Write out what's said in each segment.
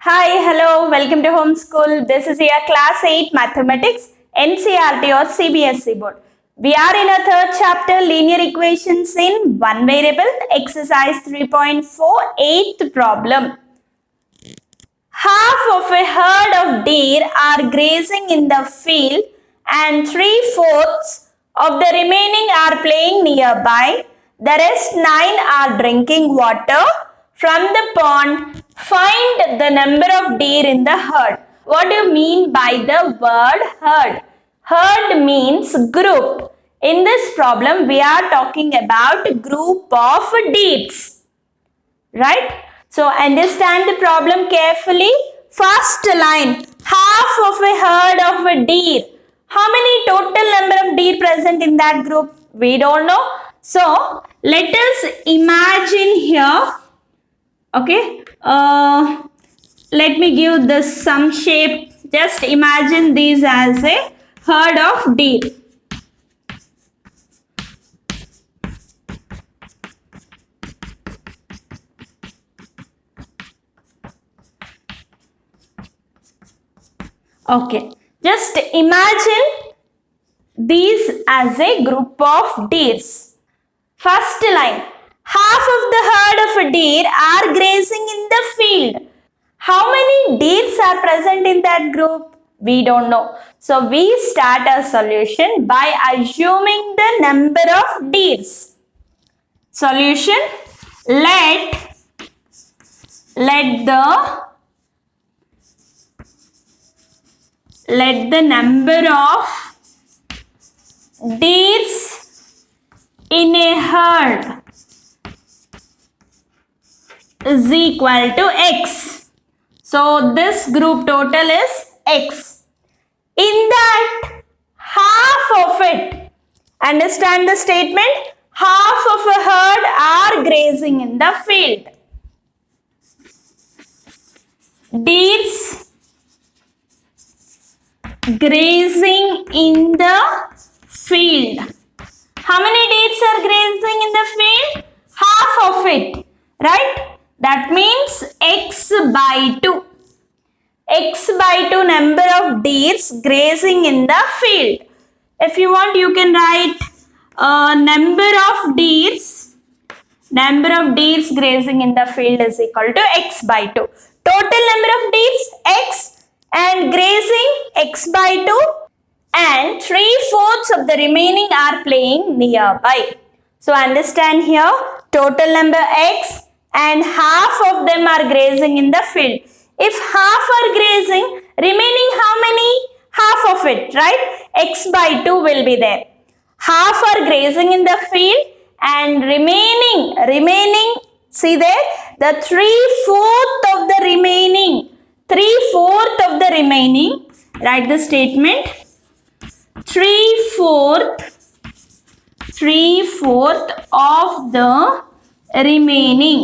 Hi, hello, welcome to Homeschool. This is your Class 8 Mathematics NCERT or CBSE board. We are in a third chapter, linear equations in one variable, exercise 3.4, eighth problem. Half of a herd of deer are grazing in the field and 3/4 of the remaining are playing nearby. The rest 9 are drinking water from the pond. Find the number of deer in the herd. What do you mean by the word herd? Herd means group. In this problem, we are talking about group of deers. Right? So understand the problem carefully. First line, half of a herd of a deer. How many total number of deer present in that group? We don't know. So let us imagine here. Okay. Let me give this some shape. Just imagine these as a herd of deer. Okay, just imagine these as a group of deers. First line, half of the herd of deer are grazing in the field. How many deers are present in that group? We don't know. So we start our solution by assuming the number of deers. Solution, let the number of deers in a herd is equal to x. So this group total is x. In that, half of it, understand the statement, half of a herd are grazing in the field. Deers grazing in the field. How many deers are grazing in the field? Half of it, right? That means x by 2. X by 2 number of deers grazing in the field. If you want, you can write number of deers grazing in the field is equal to x by 2. Total number of deers x and grazing x by 2 and 3/4 of the remaining are playing nearby. So understand here, total number x and half of them are grazing in the field. If half are grazing, remaining how many? Half of it, right? X by 2 will be there. Half are grazing in the field and remaining, see there, the 3/4 of the remaining. 3/4 of the remaining, write the statement, 3/4 of the remaining.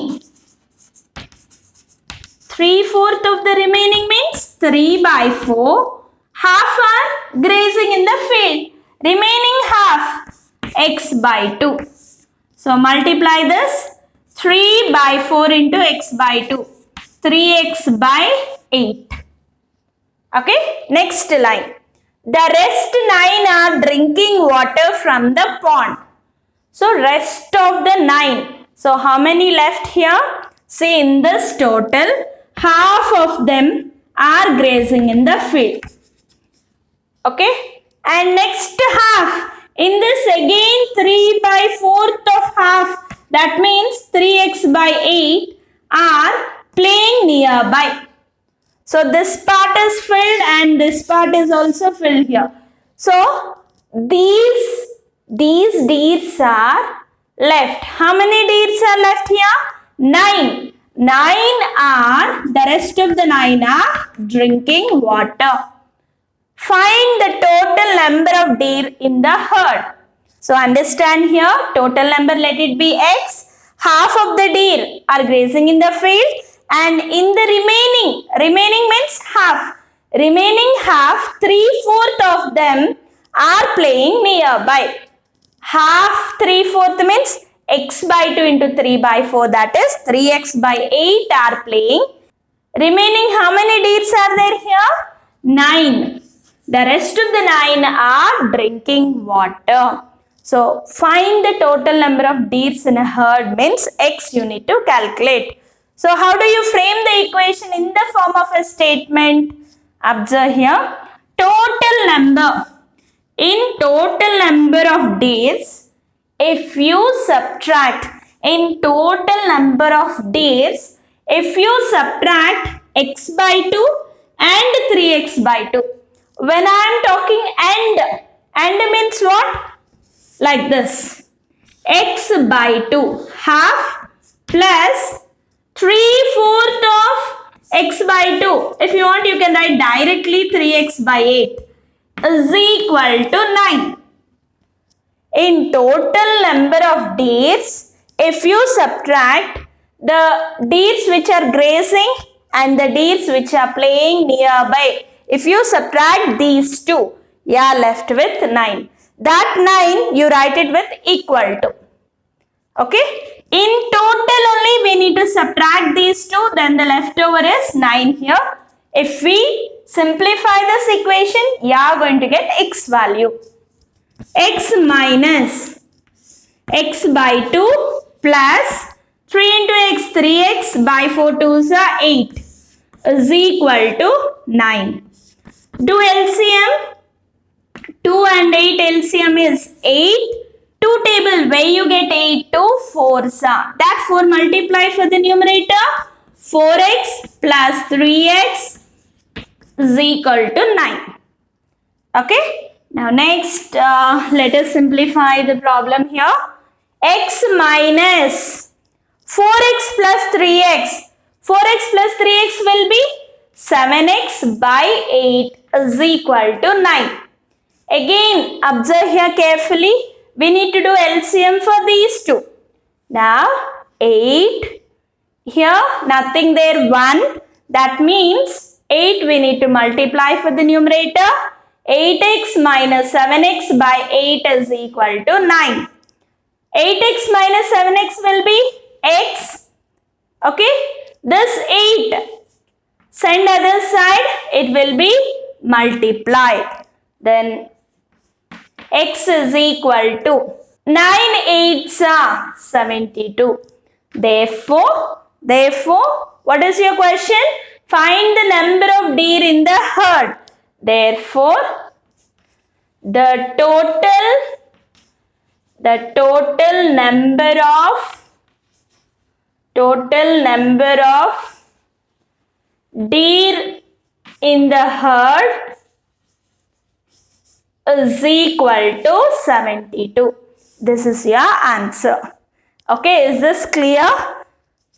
3/4 of the remaining means 3 by 4. Half are grazing in the field. Remaining half, x by 2. So multiply this, 3 by 4 into x by 2. 3x by 8. Okay, next line. The rest 9 are drinking water from the pond. So rest of the 9. So how many left here? See, in this total, half of them are grazing in the field. Okay, and next half. In this again 3 by 4th of half. That means 3x by 8 are playing nearby. So this part is filled and this part is also filled here. So these deers are left. How many deers are left here? 9. 9 are, the rest of the 9 are drinking water. Find the total number of deer in the herd. So understand here, total number, let it be x. Half of the deer are grazing in the field and in the remaining means half. Remaining half, 3/4 of them are playing nearby. Half 3/4 means x by 2 into 3 by 4, that is 3x by 8 are playing Remaining how many deers are there here? 9. The rest of the 9 are drinking water. So find the total number of deers in a herd means X you need to calculate. So how do you frame the equation in the form of a statement? Observe here. Total number. In total number of deers, if you subtract x by 2 and 3x by 2. When I am talking and means what? Like this. X by 2 half plus 3/4 of x by 2. If you want, you can write directly 3x by 8 is equal to 9. In total number of deers, if you subtract the deers which are grazing and the deers which are playing nearby, if you subtract these two, you are left with 9. That 9 you write it with equal to. Okay? In total only we need to subtract these two, then the leftover is 9 here. If we simplify this equation, you are going to get x value. X minus x by 2 plus 3 into x, 3x by 4 2s are 8 is equal to 9. Do LCM. 2 and 8 LCM is 8. 2 table where you get 8 to 4s are. That 4 multiply for the numerator. 4x plus 3x is equal to 9. Okay. Now next, let us simplify the problem here. X minus 4x plus 3x. 4x plus 3x will be 7x by 8 is equal to 9. Again, observe here carefully. We need to do LCM for these two. Now, 8. Here, nothing there, 1. That means 8 we need to multiply for the numerator. 8x minus 7x by 8 is equal to 9. 8x minus 7x will be x. Okay. This 8, send other side, it will be multiplied. Then x is equal to 9 8s are 72. Therefore, what is your question? Find the number of deer in the herd. Therefore, the total number of deer in the herd is equal to 72. This is your answer. Okay, is this clear?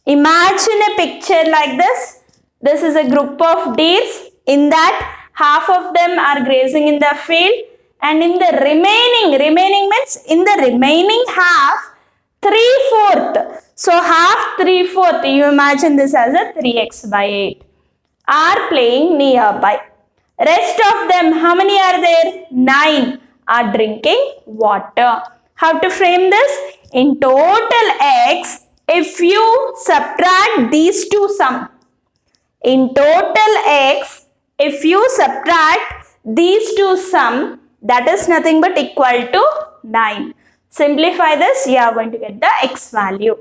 Imagine a picture like this. This is a group of deers. In that, half of them are grazing in the field, and in the remaining means in the remaining half, 3/4. So half 3/4, you imagine this as a 3x by 8 are playing nearby. Rest of them, how many are there? 9 are drinking water. How to frame this? In total x, if you subtract these two sum. In total x, if you subtract these two sum, that is nothing but equal to 9. Simplify this, you are going to get the x value.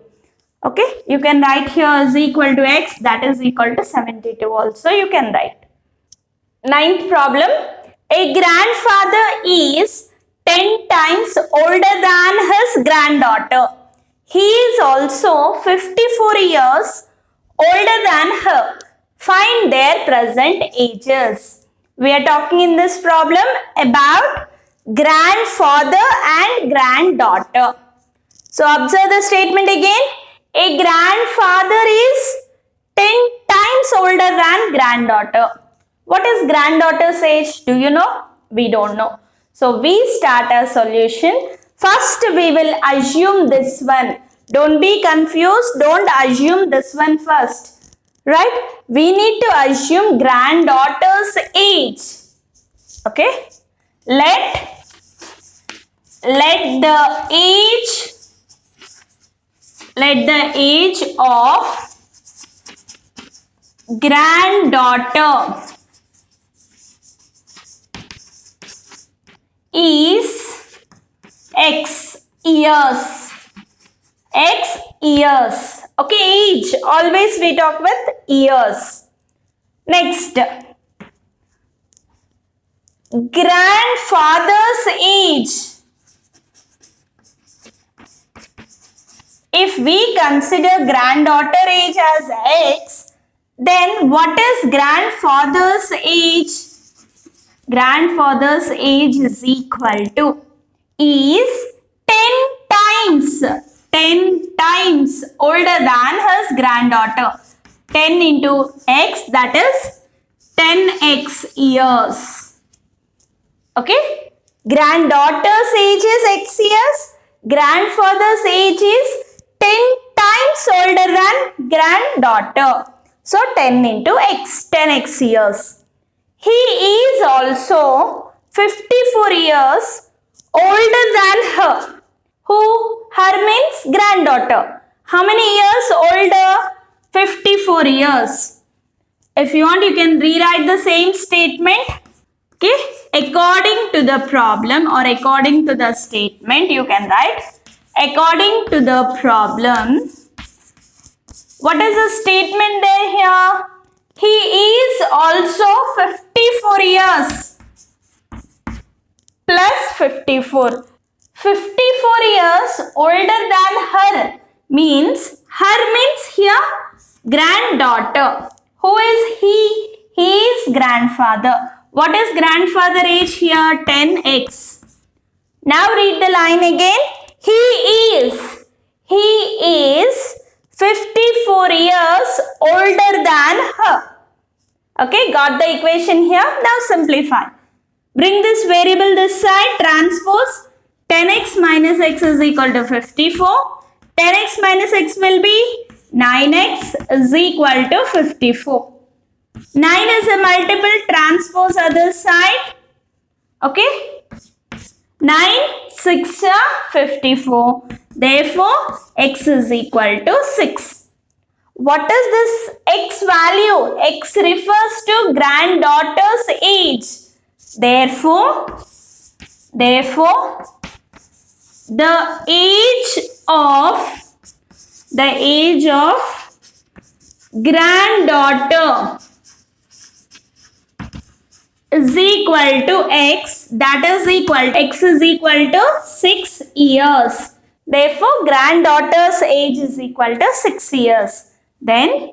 Okay, you can write here is equal to x, that is equal to 72 also you can write. Ninth problem, a grandfather is 10 times older than his granddaughter. He is also 54 years older than her. Find their present ages. We are talking in this problem about grandfather and granddaughter. So observe the statement again. A grandfather is 10 times older than granddaughter. What is granddaughter's age? Do you know? We don't know. So we start our solution. First we will assume this one. Don't be confused. Don't assume this one first. Right? We need to assume granddaughter's age. Okay? Let the age of granddaughter is X years. X years. Okay, age. Always we talk with years. Next. Grandfather's age. If we consider granddaughter age as X, then what is grandfather's age? Grandfather's age is equal to is 10 times older than his granddaughter. 10 into X, that is 10x years. Okay? Granddaughter's age is X years. Grandfather's age is 10 times older than granddaughter. So 10 into X, 10x years. He is also 54 years older than her. Who? Her means granddaughter. How many years older? 54 years. If you want, you can rewrite the same statement. Okay? According to the problem or according to the statement, you can write according to the problem. What is the statement there here? He is also 54 years plus 54. 54 years older than her means here granddaughter. Who is he? He is grandfather. What is grandfather age here? 10x. Now read the line again. He is 54 years older than her. Okay, got the equation here. Now simplify. Bring this variable this side, transpose. 10x minus x is equal to 54. 10x minus x will be 9x is equal to 54. 9 is a multiple, transpose other side. Okay. 9, 6 are 54. Therefore, x is equal to 6. What is this x value? X refers to granddaughter's age. Therefore, the age of granddaughter is equal to x, that is x is equal to 6 years. Therefore, granddaughter's age is equal to 6 years. Then,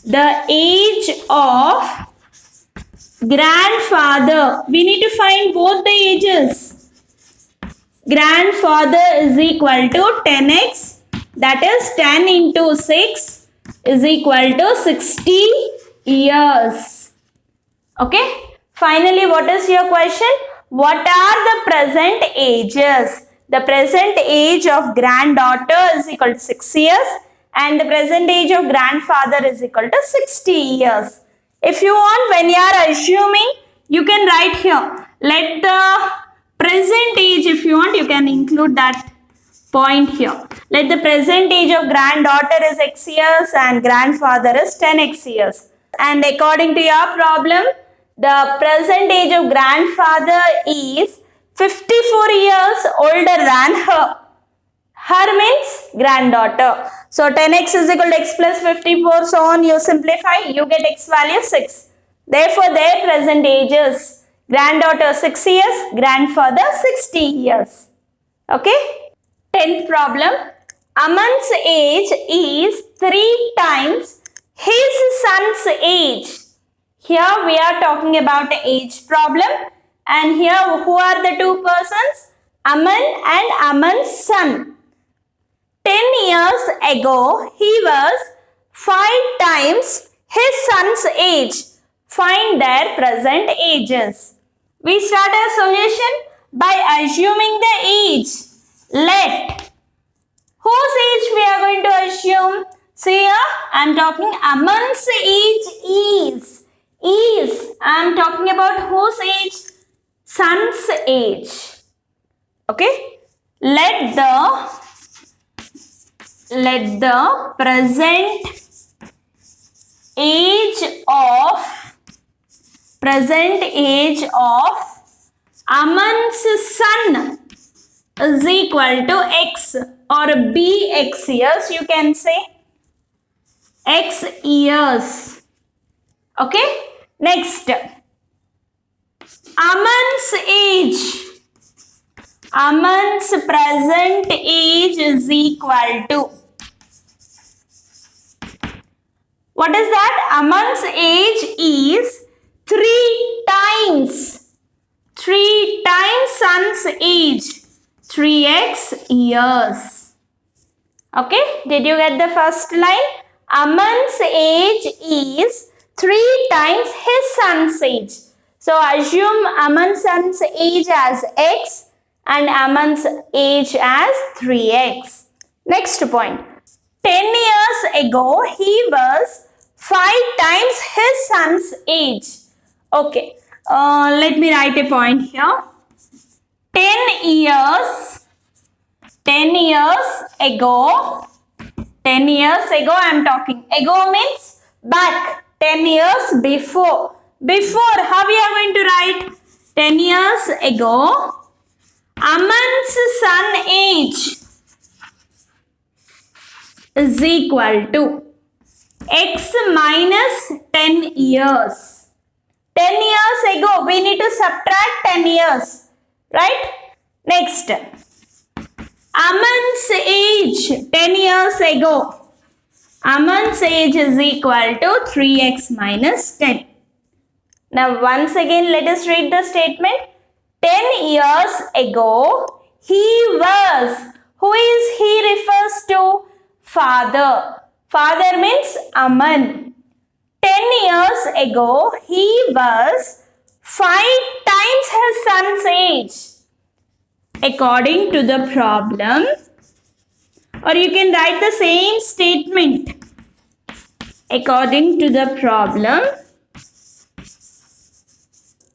the age of grandfather, we need to find both the ages. Grandfather is equal to 10x, that is 10 into 6 is equal to 60 years. Okay. Finally, what is your question? What are the present ages? The present age of granddaughter is equal to 6 years and the present age of grandfather is equal to 60 years. If you want, when you are assuming, you can write here. Let the present age, if you want, you can include that point here. Let the present age of granddaughter is x years and grandfather is 10x years. And according to your problem, the present age of grandfather is 54 years older than her. Her means granddaughter. So 10x is equal to x plus 54, so on you simplify, you get x value 6. Therefore, their present ages, granddaughter 6 years, grandfather 60 years. Okay. 10th problem. Aman's age is 3 times his son's age. Here we are talking about age problem. And here who are the two persons? Aman and Aman's son. 10 years ago, he was 5 times his son's age. Find their present ages. We start our solution by assuming the age. Let whose age we are going to assume? See here, I am talking Aman's age is. I am talking about whose age? Son's age. Okay. Let the present present age of Aman's son is equal to x or bx years, you can say x years. Okay, next, Aman's present age is equal to, what is that? Aman's age is 3 times son's age, 3x years. Okay, did you get the first line? Aman's age is 3 times his son's age. So assume Aman's son's age as x and Aman's age as 3x. Next point. 10 years ago, he was 5 times his son's age. Okay, let me write a point here. 10 years ago, I am talking. Ago means back. 10 years before. Before, how we are going to write? 10 years ago, Aman's son age is equal to x minus 10 years. 10 years ago, we need to subtract 10 years. Right? Next, Aman's age 10 years ago. Aman's age is equal to 3x minus 10. Now once again let us read the statement. 10 years ago, he was. Who is he refers to? Father. Father means Aman. 10 years ago, he was 5 times his son's age. According to the problem, or you can write the same statement. According to the problem,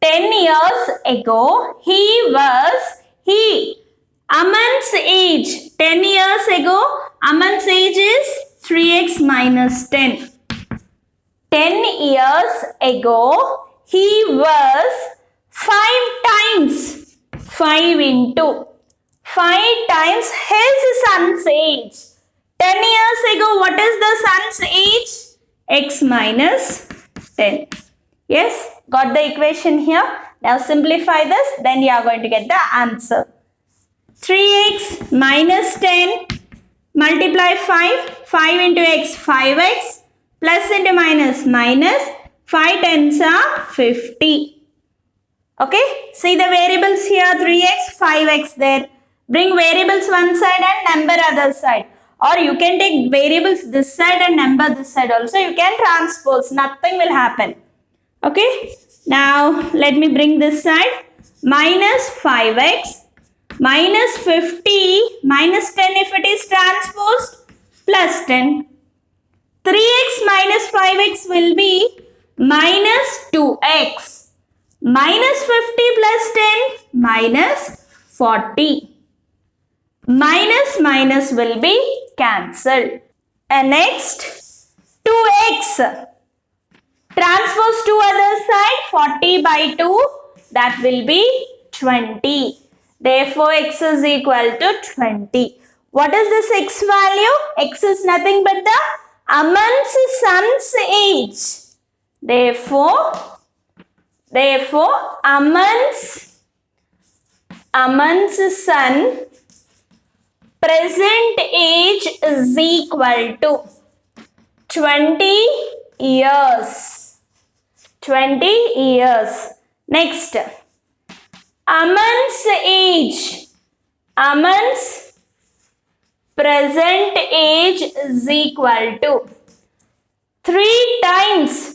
10 years ago, Aman's age. 10 years ago, Aman's age is 3x minus 10. 10 years ago, he was 5 times. 5 into 5 times his son's age. 10 years ago, what is the son's age? X minus 10. Yes, got the equation here. Now simplify this, then you are going to get the answer. 3x minus 10 multiply 5. 5 into x, 5x. Plus into minus, minus. 5 tens are 50. Okay, see the variables here, 3x, 5x there. Bring variables one side and number other side. Or you can take variables this side and number this side also. You can transpose, nothing will happen. Okay, now let me bring this side. Minus 5x, minus 50, minus 10 if it is transposed, plus 10. 3x minus 5x will be minus 2x. Minus 50 plus 10, minus 40. Minus minus will be cancelled. And next, 2x. Transpose to other side, 40 by 2, that will be 20. Therefore, x is equal to 20. What is this x value? X is nothing but the Aman's son's age. Therefore, Aman's son present age is equal to 20 years. 20 years. Next, Aman's age. Aman's present age is equal to 3 times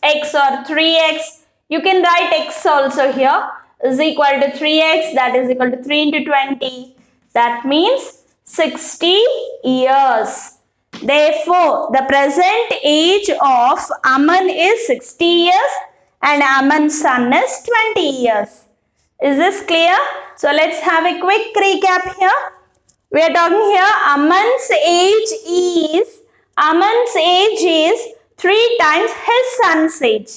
x or 3x. You can write x also here is equal to 3x, that is equal to 3 into 20. That means 60 years. Therefore, the present age of Aman is 60 years and Aman's son is 20 years. Is this clear? So, let's have a quick recap here. We are talking here Aman's age is Aman's age is 3 times his son's age.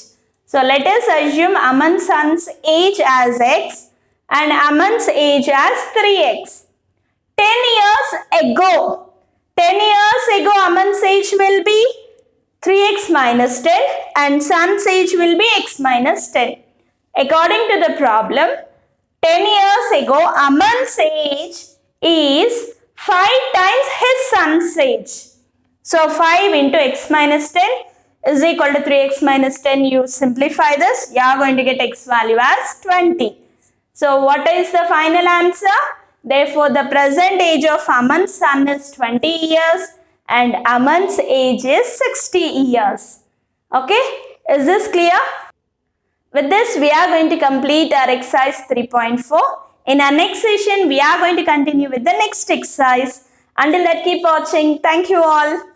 So let us assume Aman's son's age as x and Aman's age as 3x. 10 years ago Aman's age will be 3x minus 10 and son's age will be x minus 10. According to the problem, 10 years ago Aman's age is 5 times his son's age. So 5 into x minus 10 is equal to 3x minus 10. You simplify this, you are going to get x value as 20. So what is the final answer? Therefore, the present age of Aman's son is 20 years and Aman's age is 60 years. Okay, is this clear? With this, we are going to complete our exercise 3.4. In our next session, we are going to continue with the next exercise. Until that, keep watching. Thank you all.